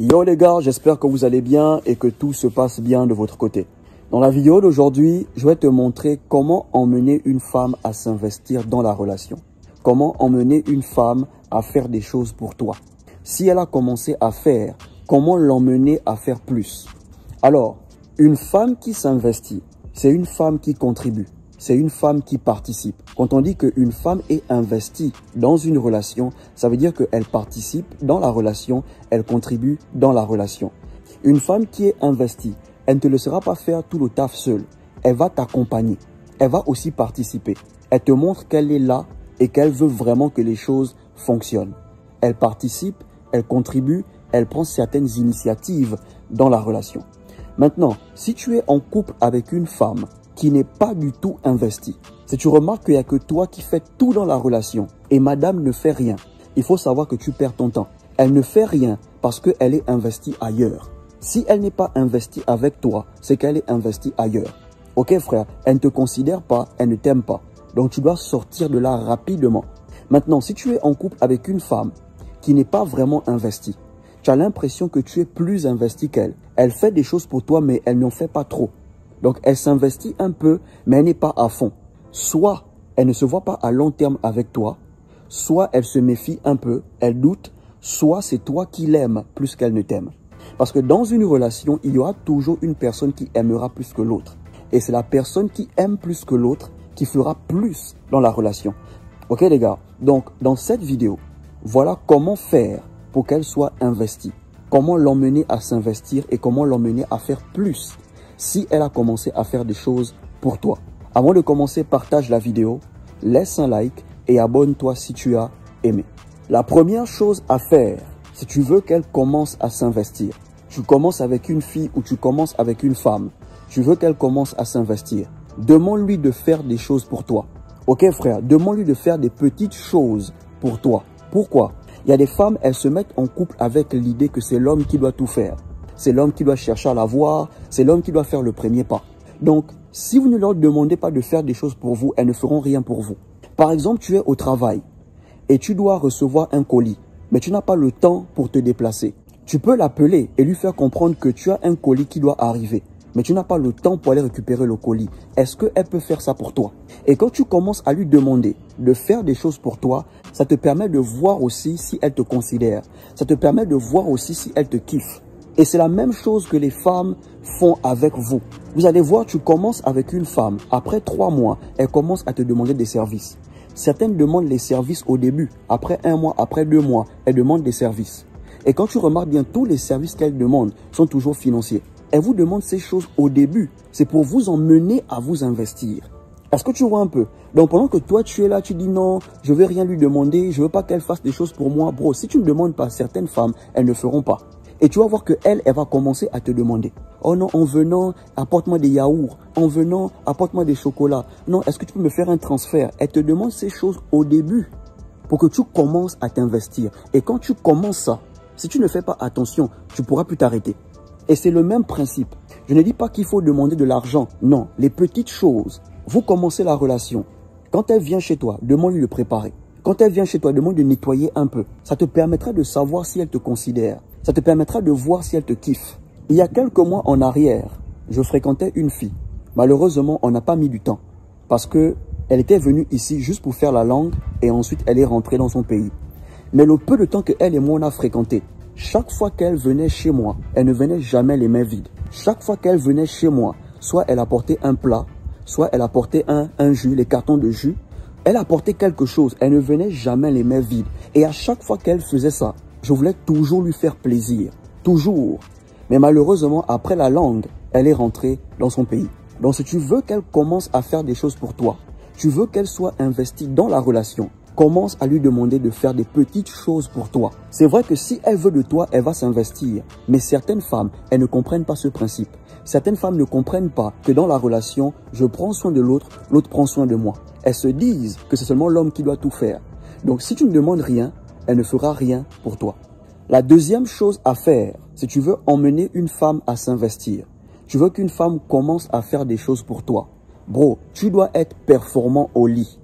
Yo les gars, j'espère que vous allez bien et que tout se passe bien de votre côté. Dans la vidéo d'aujourd'hui, je vais te montrer comment emmener une femme à s'investir dans la relation. Comment emmener une femme à faire des choses pour toi. Si elle a commencé à faire, comment l'emmener à faire plus. Alors, une femme qui s'investit, c'est une femme qui contribue. C'est une femme qui participe. Quand on dit qu'une femme est investie dans une relation, ça veut dire qu'elle participe dans la relation, elle contribue dans la relation. Une femme qui est investie, elle ne te laissera pas faire tout le taf seule. Elle va t'accompagner. Elle va aussi participer. Elle te montre qu'elle est là et qu'elle veut vraiment que les choses fonctionnent. Elle participe, elle contribue, elle prend certaines initiatives dans la relation. Maintenant, si tu es en couple avec une femme qui n'est pas du tout investie, si tu remarques qu'il n'y a que toi qui fais tout dans la relation et madame ne fait rien, il faut savoir que tu perds ton temps. Elle ne fait rien parce qu'elle est investie ailleurs. Si elle n'est pas investie avec toi, c'est qu'elle est investie ailleurs. Ok frère, elle ne te considère pas, elle ne t'aime pas. Donc tu dois sortir de là rapidement. Maintenant, si tu es en couple avec une femme qui n'est pas vraiment investie, tu as l'impression que tu es plus investi qu'elle. Elle fait des choses pour toi, mais elle n'en fait pas trop. Donc, elle s'investit un peu, mais elle n'est pas à fond. Soit elle ne se voit pas à long terme avec toi, soit elle se méfie un peu, elle doute, soit c'est toi qui l'aimes plus qu'elle ne t'aime. Parce que dans une relation, il y aura toujours une personne qui aimera plus que l'autre. Et c'est la personne qui aime plus que l'autre qui fera plus dans la relation. Ok les gars? Donc, dans cette vidéo, voilà comment faire pour qu'elle soit investie. Comment l'emmener à s'investir et comment l'emmener à faire plus si elle a commencé à faire des choses pour toi. Avant de commencer, partage la vidéo, laisse un like et abonne-toi si tu as aimé. La première chose à faire, si tu veux qu'elle commence à s'investir, tu commences avec une fille ou tu commences avec une femme, tu veux qu'elle commence à s'investir, demande-lui de faire des choses pour toi. Ok frère, demande-lui de faire des petites choses pour toi. Pourquoi? Il y a des femmes, elles se mettent en couple avec l'idée que c'est l'homme qui doit tout faire. C'est l'homme qui doit chercher à la voir, c'est l'homme qui doit faire le premier pas. Donc, si vous ne leur demandez pas de faire des choses pour vous, elles ne feront rien pour vous. Par exemple, tu es au travail et tu dois recevoir un colis, mais tu n'as pas le temps pour te déplacer. Tu peux l'appeler et lui faire comprendre que tu as un colis qui doit arriver, mais tu n'as pas le temps pour aller récupérer le colis. Est-ce qu'elle peut faire ça pour toi? Et quand tu commences à lui demander de faire des choses pour toi, ça te permet de voir aussi si elle te considère. Ça te permet de voir aussi si elle te kiffe. Et c'est la même chose que les femmes font avec vous. Vous allez voir, tu commences avec une femme. Après 3 mois, elle commence à te demander des services. Certaines demandent les services au début. Après 1 mois, après 2 mois, elles demandent des services. Et quand tu remarques bien, tous les services qu'elles demandent sont toujours financiers. Elle vous demande ces choses au début. C'est pour vous emmener à vous investir. Est-ce que tu vois un peu? Donc pendant que toi tu es là, tu dis non, je ne vais rien lui demander, je ne veux pas qu'elle fasse des choses pour moi. Bro, si tu ne demandes pas, certaines femmes, elles ne feront pas. Et tu vas voir qu'elle va commencer à te demander. Oh non, en venant, apporte-moi des yaourts. En venant, apporte-moi des chocolats. Non, est-ce que tu peux me faire un transfert? Elle te demande ces choses au début pour que tu commences à t'investir. Et quand tu commences ça, si tu ne fais pas attention, tu ne pourras plus t'arrêter. Et c'est le même principe. Je ne dis pas qu'il faut demander de l'argent. Non, les petites choses. Vous commencez la relation. Quand elle vient chez toi, demande-lui de préparer. Quand elle vient chez toi, demande de nettoyer un peu. Ça te permettra de savoir si elle te considère. Ça te permettra de voir si elle te kiffe. Il y a quelques mois en arrière, je fréquentais une fille. Malheureusement, on n'a pas mis du temps. Parce qu'elle était venue ici juste pour faire la langue et ensuite elle est rentrée dans son pays. Mais le peu de temps qu'elle et moi on a fréquenté, chaque fois qu'elle venait chez moi, elle ne venait jamais les mains vides. Chaque fois qu'elle venait chez moi, soit elle apportait un plat, soit elle apportait un jus, les cartons de jus. Elle apportait quelque chose, elle ne venait jamais les mains vides. Et à chaque fois qu'elle faisait ça, je voulais toujours lui faire plaisir. Toujours. Mais malheureusement, après la langue, elle est rentrée dans son pays. Donc si tu veux qu'elle commence à faire des choses pour toi, tu veux qu'elle soit investie dans la relation, commence à lui demander de faire des petites choses pour toi. C'est vrai que si elle veut de toi, elle va s'investir. Mais certaines femmes, elles ne comprennent pas ce principe. Certaines femmes ne comprennent pas que dans la relation, je prends soin de l'autre, l'autre prend soin de moi. Elles se disent que c'est seulement l'homme qui doit tout faire. Donc si tu ne demandes rien, elle ne fera rien pour toi. La deuxième chose à faire, si tu veux emmener une femme à s'investir, tu veux qu'une femme commence à faire des choses pour toi. Bro, tu dois être performant au lit.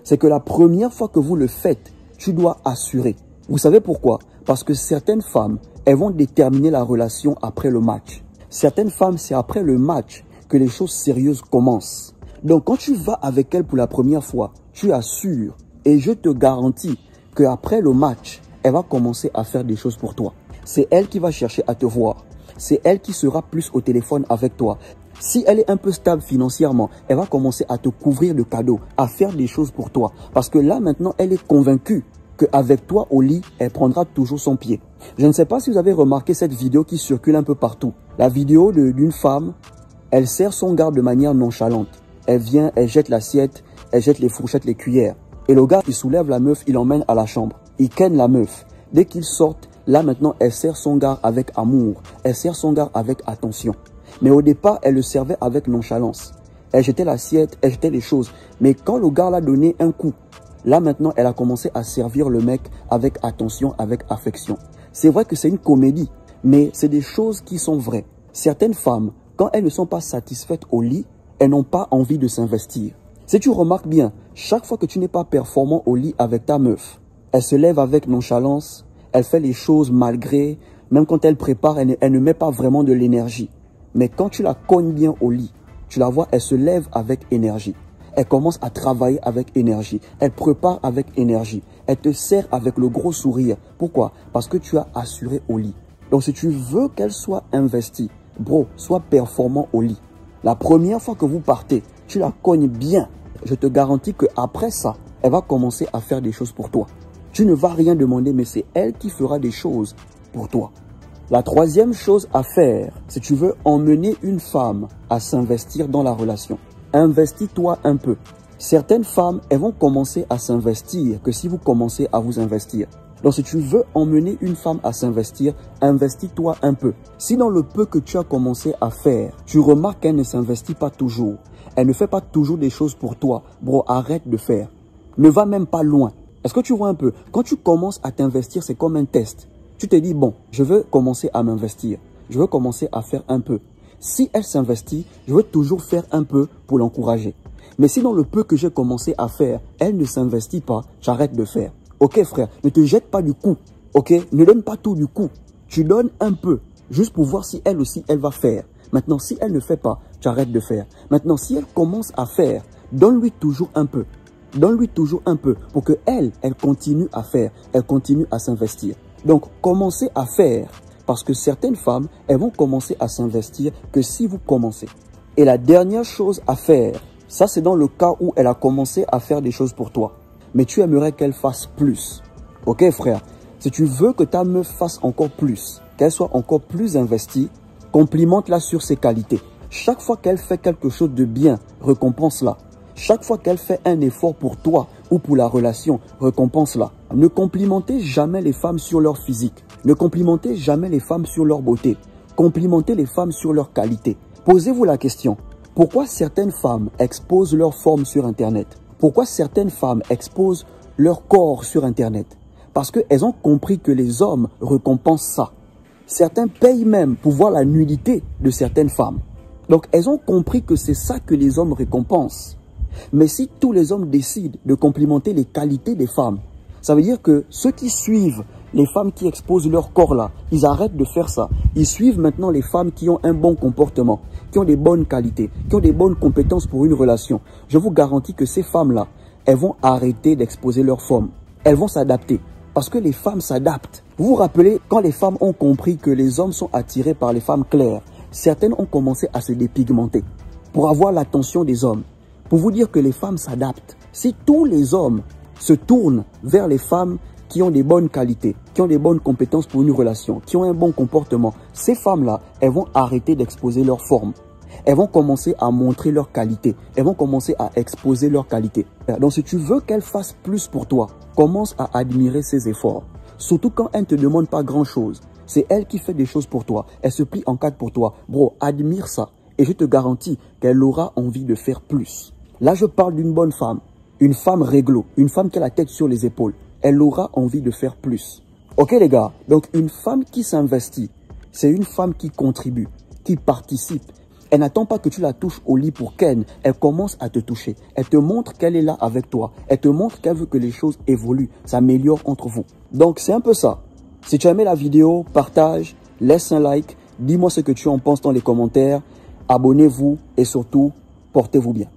C'est que la première fois que vous le faites, tu dois assurer. Vous savez pourquoi? Parce que certaines femmes, elles vont déterminer la relation après le match. Certaines femmes, c'est après le match que les choses sérieuses commencent. Donc, quand tu vas avec elle pour la première fois, tu assures et je te garantis qu'après le match, elle va commencer à faire des choses pour toi. C'est elle qui va chercher à te voir. C'est elle qui sera plus au téléphone avec toi. Si elle est un peu stable financièrement, elle va commencer à te couvrir de cadeaux, à faire des choses pour toi. Parce que là, maintenant, elle est convaincue qu'avec toi au lit, elle prendra toujours son pied. Je ne sais pas si vous avez remarqué cette vidéo qui circule un peu partout. La vidéo d'une femme, elle sert son gars de manière nonchalante. Elle vient, elle jette l'assiette, elle jette les fourchettes, les cuillères. Et le gars, il soulève la meuf, il l'emmène à la chambre. Il ken la meuf. Dès qu'ils sortent, là maintenant, elle sert son gars avec amour. Elle sert son gars avec attention. Mais au départ, elle le servait avec nonchalance. Elle jetait l'assiette, elle jetait les choses. Mais quand le gars l'a donné un coup, là maintenant, elle a commencé à servir le mec avec attention, avec affection. C'est vrai que c'est une comédie, mais c'est des choses qui sont vraies. Certaines femmes, quand elles ne sont pas satisfaites au lit, elles n'ont pas envie de s'investir. Si tu remarques bien, chaque fois que tu n'es pas performant au lit avec ta meuf, elle se lève avec nonchalance, elle fait les choses malgré, même quand elle prépare, elle ne met pas vraiment de l'énergie. Mais quand tu la cognes bien au lit, tu la vois, elle se lève avec énergie. Elle commence à travailler avec énergie. Elle prépare avec énergie. Elle te sert avec le gros sourire. Pourquoi? Parce que tu as assuré au lit. Donc si tu veux qu'elle soit investie, bro, sois performant au lit. La première fois que vous partez, tu la cognes bien. Je te garantis qu'après ça, elle va commencer à faire des choses pour toi. Tu ne vas rien demander, mais c'est elle qui fera des choses pour toi. La troisième chose à faire, si tu veux emmener une femme à s'investir dans la relation, investis-toi un peu. Certaines femmes, elles vont commencer à s'investir que si vous commencez à vous investir. Donc si tu veux emmener une femme à s'investir, investis-toi un peu. Si dans le peu que tu as commencé à faire, tu remarques qu'elle ne s'investit pas toujours, elle ne fait pas toujours des choses pour toi, bro, arrête de faire. Ne va même pas loin. Est-ce que tu vois un peu? Quand tu commences à t'investir, c'est comme un test. Tu te dis, bon, je veux commencer à m'investir. Je veux commencer à faire un peu. Si elle s'investit, je veux toujours faire un peu pour l'encourager. Mais si dans le peu que j'ai commencé à faire, elle ne s'investit pas, j'arrête de faire. Ok frère, ne te jette pas du coup. Ok, ne donne pas tout du coup. Tu donnes un peu, juste pour voir si elle aussi, elle va faire. Maintenant, si elle ne fait pas, tu arrêtes de faire. Maintenant, si elle commence à faire, donne-lui toujours un peu. Donne-lui toujours un peu pour que elle continue à faire. Elle continue à s'investir. Donc, commencez à faire. Parce que certaines femmes, elles vont commencer à s'investir que si vous commencez. Et la dernière chose à faire, ça c'est dans le cas où elle a commencé à faire des choses pour toi. Mais tu aimerais qu'elle fasse plus. Ok frère, si tu veux que ta meuf fasse encore plus, qu'elle soit encore plus investie, complimente-la sur ses qualités. Chaque fois qu'elle fait quelque chose de bien, récompense-la. Chaque fois qu'elle fait un effort pour toi ou pour la relation, récompense-la. Ne complimentez jamais les femmes sur leur physique. Ne complimentez jamais les femmes sur leur beauté. Complimentez les femmes sur leur qualité. Posez-vous la question, pourquoi certaines femmes exposent leur forme sur Internet? Pourquoi certaines femmes exposent leur corps sur Internet? Parce qu'elles ont compris que les hommes récompensent ça. Certains payent même pour voir la nudité de certaines femmes. Donc, elles ont compris que c'est ça que les hommes récompensent. Mais si tous les hommes décident de complimenter les qualités des femmes, ça veut dire que ceux qui suivent les femmes qui exposent leur corps là, ils arrêtent de faire ça. Ils suivent maintenant les femmes qui ont un bon comportement, qui ont des bonnes qualités, qui ont des bonnes compétences pour une relation. Je vous garantis que ces femmes-là, elles vont arrêter d'exposer leur forme. Elles vont s'adapter. Parce que les femmes s'adaptent. Vous vous rappelez, quand les femmes ont compris que les hommes sont attirés par les femmes claires, certaines ont commencé à se dépigmenter pour avoir l'attention des hommes. Pour vous dire que les femmes s'adaptent. Si tous les hommes se tournent vers les femmes qui ont des bonnes qualités, qui ont des bonnes compétences pour une relation, qui ont un bon comportement, ces femmes-là, elles vont arrêter d'exposer leur forme. Elles vont commencer à montrer leur qualité. Elles vont commencer à exposer leur qualité. Donc si tu veux qu'elles fassent plus pour toi, commence à admirer ses efforts. Surtout quand elle ne te demande pas grand-chose. C'est elle qui fait des choses pour toi. Elle se plie en quatre pour toi. Bro, admire ça. Et je te garantis qu'elle aura envie de faire plus. Là, je parle d'une bonne femme. Une femme réglo. Une femme qui a la tête sur les épaules. Elle aura envie de faire plus. Ok les gars, donc une femme qui s'investit, c'est une femme qui contribue, qui participe. Elle n'attend pas que tu la touches au lit pour ken. Elle commence à te toucher. Elle te montre qu'elle est là avec toi. Elle te montre qu'elle veut que les choses évoluent, s'améliorent entre vous. Donc c'est un peu ça. Si tu as aimé la vidéo, partage, laisse un like, dis-moi ce que tu en penses dans les commentaires, abonnez-vous et surtout, portez-vous bien.